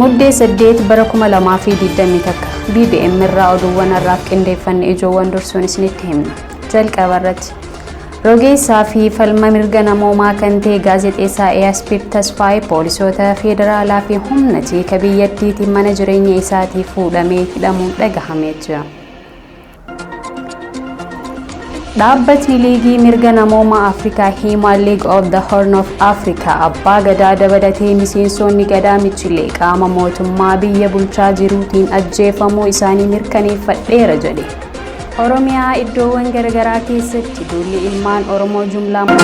Muddee 8 bara 2021 BBM irraa oduuwwan har'aaf qindeeffanne ijoowwan dursuun isinitti himna. Jalqaba irratti rogeessaa fi falma mirga namoomaa kan ta'e gaazexeessaa Eyaaspeed Tasfaayee poolisoota federaalaa fi humnaa biyyattiitiin mana jireenya isaatii fuudhamee hidhamuun dhagahamee jira. Dhaabbatni liigii mirga namoomaa Afrikaa Human League of the Horn of Africa abbaa gadaa dabalatee miseensonni gadaa michilee qaama mootummaa biyya bulchaa jiruutiin ajjeefamuu isaanii mirkaneeffadheera jedhe. Oromiyaa iddoowwan garagaraa keessatti duulli ilmaan Oromoo jumlaan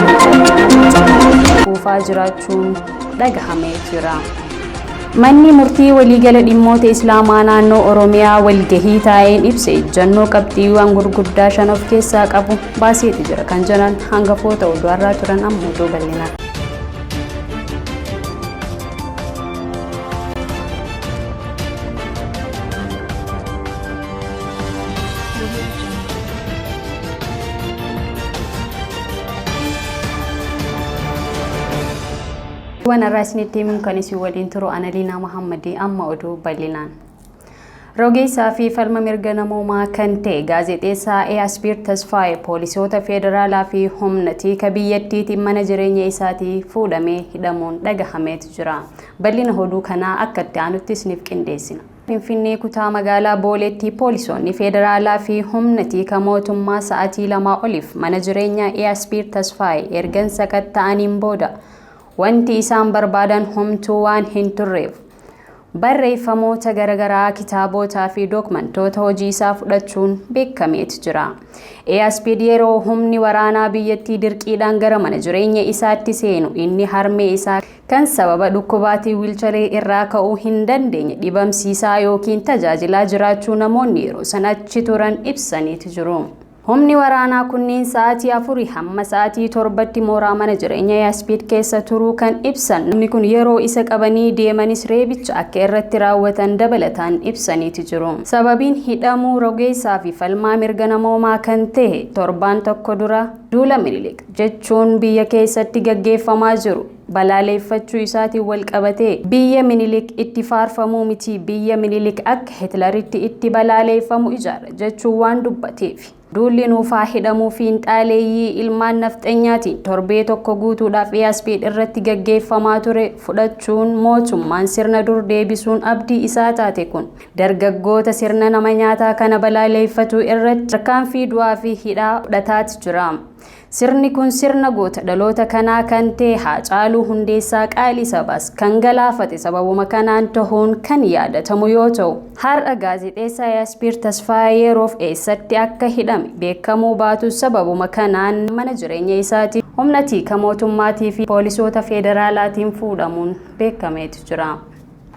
kuufaa jiraachuun dhagahamee jira. Manni murtii waliigala dhimmoota Islaamaa naannoo Oromiyaa walgahii taa'een ibsa ejjennoo qabxiiwwan gurguddaa 5 of keessaa qabu baaseeti jira kan jedhan hangafoota oduu har'aa turan amma oduu bal'inaan. Wana rasniti munkanisi waliin turu Analiina Muhammadii amma oduu bal'inaan. Rogeessaa fi falma mirga namoomaa kan ta'e gaazexeessaa Eyaaspeed Tasfaayee poolisoota federaalaa fi humnaa biyyattiitiin mana jireenya isaatii fuudhamee hidhamuun dhagahamee jira. Bal'ina oduu kanaa akka itti aanutti isiniif qindeessina. Finfinnee kutaa magaalaa Booleetti poolisoonni federaalaa fi humnaa mootummaa sa'aatii 2 oliif mana jireenyaa Eyaaspeed Tasfaayee ergan sakatta'aniin booda wanti isaan barbaadan homtuu waan hin turreef barreeffamoota garagaraa kitaabotaa fi dokumentoota hojii isaa fudhachuun beekamee jira. Eyaaspeed yeroo humni waraanaa biyyattii dirqiidhaan gara mana jireenya isaatti seenu inni harmee isaa kan sababa dhukkubaatii wiilcharii irraa ka'uu hin dandeenye dhibamsiisaa yookiin tajaajilaa jiraachuu namoonni yeroo sanachi turan ibsaniiti jiru. Humni waraanaa kunniin sa'aatii 4 hamma sa'aatii 7tti mooraa mana jireenya Eyaaspeed keessa turuu kan ibsan. Namni kun yeroo isa qabanii deemanis reebicha akka irratti raawwatan dabalataan ibsaniiti jiru. Sababiin hidhamuu rogeessaa fi falmaa mirga namoomaa kan ta'e torbaan tokko dura duula Minilik jechuun biyya keessatti gaggeeffamaa jiru balaaleeffachuu isaatiin wal qabatee biyya Minilik itti faarfamuu miti biyya Minilik akka Hitlaritti itti balaaleeffamu ijaara jechuun waan dubbateef. Duulli nuufaa hidhamuu fi xaaleeyyii ilmaan nafxanyaatiin torbee tokko guutuudhaaf Eyaaspeed irratti gaggeeffamaa ture fudhachuun mootummaan sirna dur deebisuun abdii isaa taate kun dargaggoota sirna nama nyaataa kana balaaleeffatu irratti tarkaanfii du'aa fi hidhaa fudhataati jira. Sirni kun sirna goota dhaloota kanaa kan ta'e Haacaaluu Hundeessaa Qaalisabaas kan galaafate sababuma kanaan ta'uun kan yaadatamu yoo ta'u har'a gaazexeessaa Eyaaspeed Tasfaayee yeroof eessatti akka hidhame beekamuu baatu sababuma kanaan mana jireenya isaatii humnaa mootummaatii fi poolisoota federaalaatiin fuudhamuun beekameeti jira.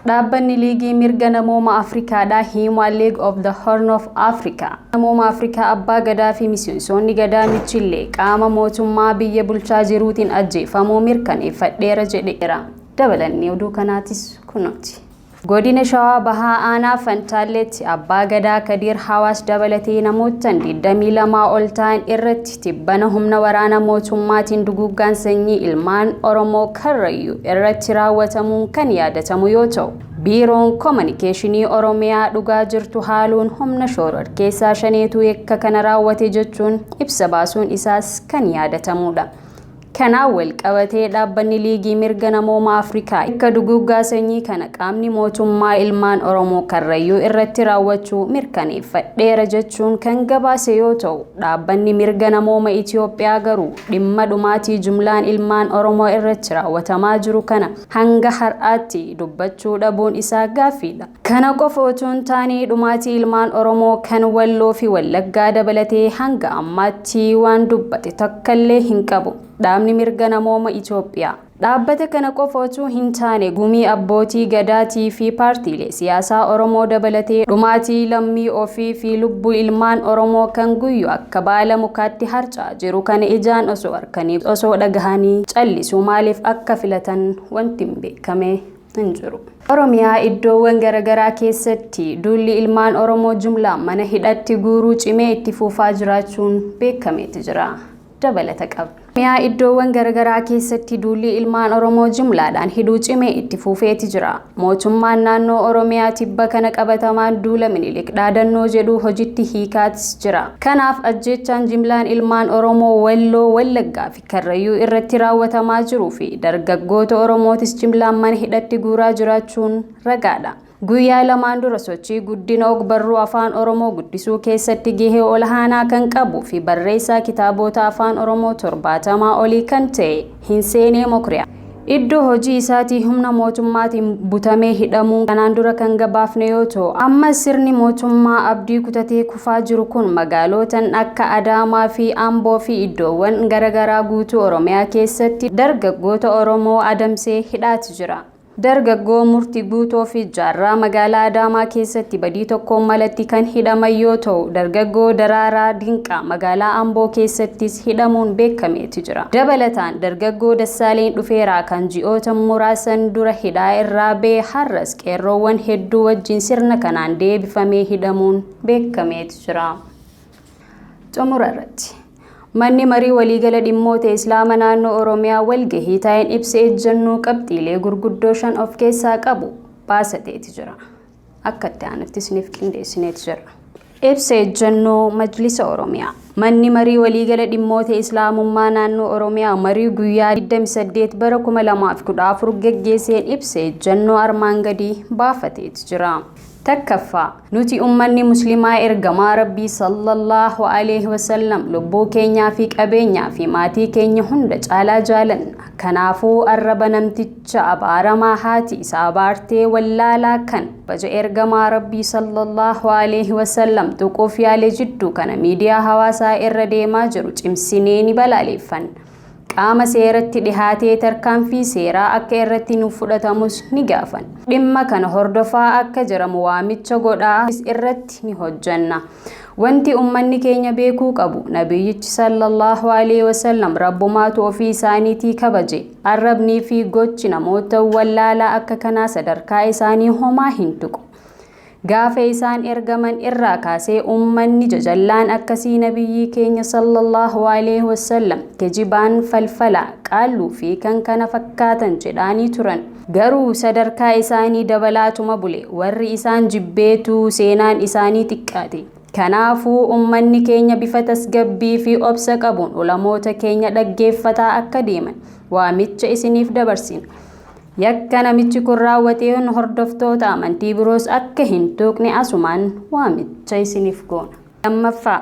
Dhaabbanni liigii mirga namoomaa Afrikaadhaa Human League of the Horn of Africa namoomaa Afrikaa abbaa gadaa fi miseensonni gadaa michilee qaama mootummaa biyya bulchaa jiruutiin ajjeefamuu mirkaneeffadheera jedheera. Dabalanni oduu kanaatis kunuuti. Godina Shawaa Bahaa Aanaa Fantaalleetti abbaa gadaa Kadiir Hawaas dabalatee namoota 22 ol ta'an irratti tibbana humna waraana mootummaatiin duguuggaan sanyii ilmaan Oromoo Karrayyuu irratti raawwatamuun kan yaadatamu yoo ta'u Biiroon Kominikeeshinii Oromiyaa dhugaa jirtu haaluun humna shoror keessaa shaneetu yakka kana raawwate jechuun ibsa baasuun isaas kan yaadatamudha. Kanaan wal qabatee dhaabbanni liigii mirga namoomaa Afrikaa akka duguuggaa sanyii kana qaamni mootummaa ilmaan Oromoo Karrayyuu irratti raawwachuu mirkaneeffadheera jechuun kan gabaase yoo ta'u dhaabbanni mirga namoomaa Itoophiyaa garuu dhimma dhumaatii jumlaan ilmaan Oromoo irratti raawwatamaa jiru kana hanga har'aatti dubbachuu dhabuun isaa gaaffiidha. Kana qofa otoo hin taane dhumaatii ilmaan Oromoo kan Walloo fi Wallaggaa dabalatee hanga ammaatti waan dubbate takkallee hin qabu. Dhaabni mirga namoomaa Itoophiyaa dhaabbata kana qofa otoo hin taane gumii abbootii gadaatii fi paartiilee siyaasaa Oromoo dabalatee dhumaatii lammii ofii fi lubbuu ilmaan Oromoo kan guyyu akka baala mukaatti harcaa jiru kana ijaan osoo harkanii osoo dhagahanii callisuu maaliif akka filatan wanti hin beekame hin jiru. Oromiyaa iddoowwan garagaraa keessatti duulli ilmaan Oromoo jumlaan mana hidhatti guuruu cimee itti fufaa jiraachuun beekameeti jira. Dabalata qaba. Miyaa iddoowwan garagaraa keessatti duulli ilmaan Oromoo jumlaadhaan hidhuu cimee itti fufeeti jira. Mootummaan naannoo Oromiyaa tibba kana qabatamaan duula Minilik dhaadannoo jedhu hojiitti hiikaatis jira. Kanaaf ajjechaan jimlaan ilmaan Oromoo Walloo, Wallaggaa fi Karrayyuu irratti raawwatamaa jiruu fi dargaggoota Oromootis jimlaan mana hidhatti guuraa jiraachuun ragaadha. Guyyaa lamaan dura sochii guddina ogbarruu afaan Oromoo guddisuu keessatti gahee olaanaa kan qabuu fi barreessaa kitaabota afaan Oromoo 70 olii kan ta'e Hinseenee Mokriyaa iddoo hojii isaatii humna mootummaatiin butamee hidhamuun kanaan dura kan gabaafne yoo ta'u, amma sirni mootummaa abdii kutatee kufaa jiru kun magaalotan akka Adaamaa fi Amboo fi iddoowwan garagaraa guutuu Oromiyaa keessatti dargaggoota Oromoo adamsee hidhaati jira. Dargaggoo Murtii Guutoo fi Jaarraa magaalaa Adaamaa keessatti badii tokkoon malatti kan hidhaman yoo ta'u, dargaggoo Daraaraa Dinqaa magaalaa Amboo keessattis hidhamuun beekameeti jira. Dabalataan dargaggoo Dassaaleen Dhufeeraa kan ji'oota muraasan dura hidhaa irraa ba'e har'as qeerroowwan hedduu wajjin sirna kanaan deebifamee hidhamuun beekameeti jira. Xumurarratti Manni marii waliigala dhimmoota Islaamaa naannoo Oromiyaa walgahii taa'een ibsa ejjennoo qabxiilee gurguddoo 5 of keessaa qabu baasateeti jira. Akka itti aanutti isiniif qindeessineeti jira. Ibsa ejjennoo Majlisa Oromiyaa. Manni marii waliigala dhimmoota Islaamummaa naannoo Oromiyaa marii guyyaa 28 bara 2014 geggeesseen ibsa ejjennoo armaan gadii baafateeti jira. Takkaffaa nuti ummanni muslimaa ergamaa Rabbii sallallahu alaihi wasallam lubbuu keenyaa fi qabeenyaa fi maatii keenya hunda caalaa jaalanna. Kanaafuu arraba namticha abaaramaa haati isaa baartee wallaalaa kan baja ergamaa Rabbii sallallahu alaihi wasallam tuquuf yaale jidduu kana miidiyaa hawaasaa irra deemaa jiru cimsinee ni balaaleffanna. Qaama seeratti dhihaatee tarkaanfii seeraa akka irratti nuuf fudhatamus ni gaafanna. Dhimma kana hordofaa akka jiramu waamicha godhaa irratti ni hojjanna. Wanti ummanni keenya beekuu qabu nabiyyichi sallallahu alaihi wasallam rabbumaatu ofii isaaniitii kabaje. Arrabnii fi gochi namoota wallaalaa akka kanaa sadarkaa isaanii homaa hin tuqu. Gaafa isaan ergaman irraa kaasee ummanni jajallaan akkasii nabiyyi keenya sallallahu alaihi wasallam kijibaan falfala qaalluu fi kan kana fakkaatan jedhanii turan. Garuu sadarkaa isaanii dabalaatuma bule warri isaan jibbeetu seenaan isaanii xiqqaate. Kanaafuu ummanni keenya bifa tasgabbii fi obsa qabuun ulamoota keenya dhaggeeffataa akka deeman waamicha isiniif dabarsina. Yakka namichi kun raawwatee hordoftoota amantii biroos akka hin tuqne asumaan waamicha isiniif goona. Lammaffaa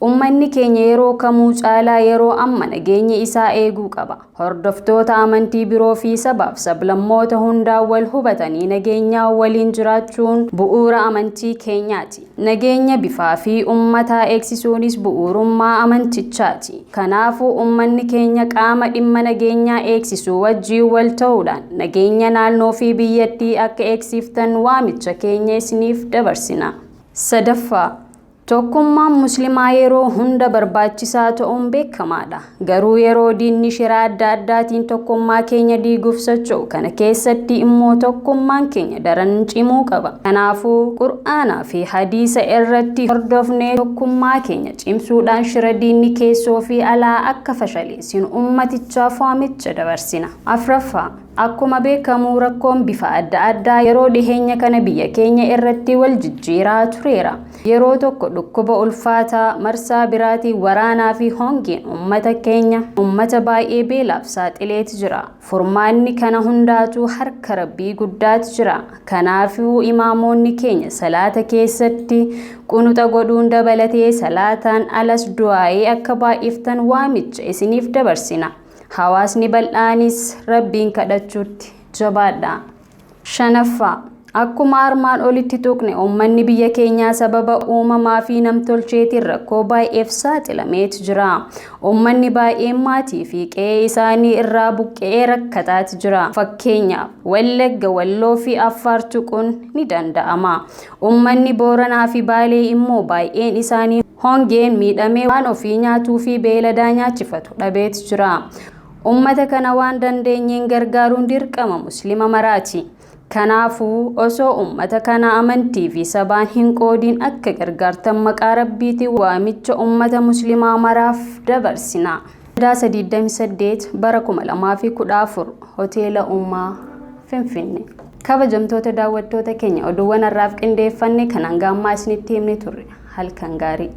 ummanni keenya yeroo kamuu caalaa yeroo amma nageenya isaa eeguu qaba. Hordoftoota amantii biroo fi sabaaf sablammoota hundaa wal hubatanii nageenyaa waliin jiraachuun bu'uura amantii keenyaati. Nageenya bifaa fi ummataa eegsisuunis bu'uurummaa amantichaati. Kanaafuu ummanni keenya qaama dhimma nageenyaa eegsisuu wajjiin wal ta'uudhaan nageenya naannoo fi biyyattii akka eegsiftan waamicha keenya isiniif dabarsina. Sadaffaa tokkummaan muslimaa yeroo hunda barbaachisaa ta'uun beekamaadha. Garuu yeroo diinni shiraa adda addaatiin tokkummaa keenya diiguuf socho'u kana keessatti immoo tokkummaan keenya daran cimuu qaba. Kanaafuu Qur'aanaa fi hadiisa irratti hordofnee tokkummaa keenya cimsuudhaan shira diinni keessoo fi alaa akka fashaleessinu ummatichaaf waamicha dabarsina. Afraffaa akkuma beekamu rakkoon bifa adda addaa yeroo dhiheenya kana biyya keenya irratti wal jijjiiraa tureera. Yeroo tokko dhukkuba ulfaataa marsaa biraatii waraanaa fi hongeen ummata baay'ee beelaaf saaxileeti jira. Furmaanni kana hundaatu harka Rabbii guddaatu jira. Kanaafuu imaamoonni keenya salaata keessatti qunuta godhuun dabalatee salaataan alas du'aa'ee akka baay'iftan waamicha isiniif dabarsina. Hawaasni bal'aanis Rabbiin kadhachuutti jabaadha. Shanaffaa akkuma armaan olitti tuqne ummanni biyya keenyaa sababa uumamaa fi namtolcheetiin rakkoo baay'eef saaxilameeti jira. Ummanni baay'een maatii fi qe'ee isaanii irraa buqqa'ee rakkataati jira. Fakkeenyaaf Wallagga, Walloo fi Affaar tuquun ni danda'ama. Ummanni Booranaa fi Baalee immoo baay'een isaanii hongeen miidhamee waan ofii nyaatuu fi beeladaa nyaachifatu dhabeeti jira. Ummata kana waan dandeenyeen gargaaruun dirqama muslima maraati. Kanaafuu osoo ummata kana amantii fi sabaan hin qoodin akka gargaartan maqaa Rabbiitiin waamicha ummata muslimaa maraaf dabarsina. Daasa 28 bara 2014 hoteela Ummaa Finfinnee. Kabajamtoota daawwattoota keenya oduuwwan har'aaf qindeeffanne kan hanga ammaa isinitti himne turre halkan gaarii.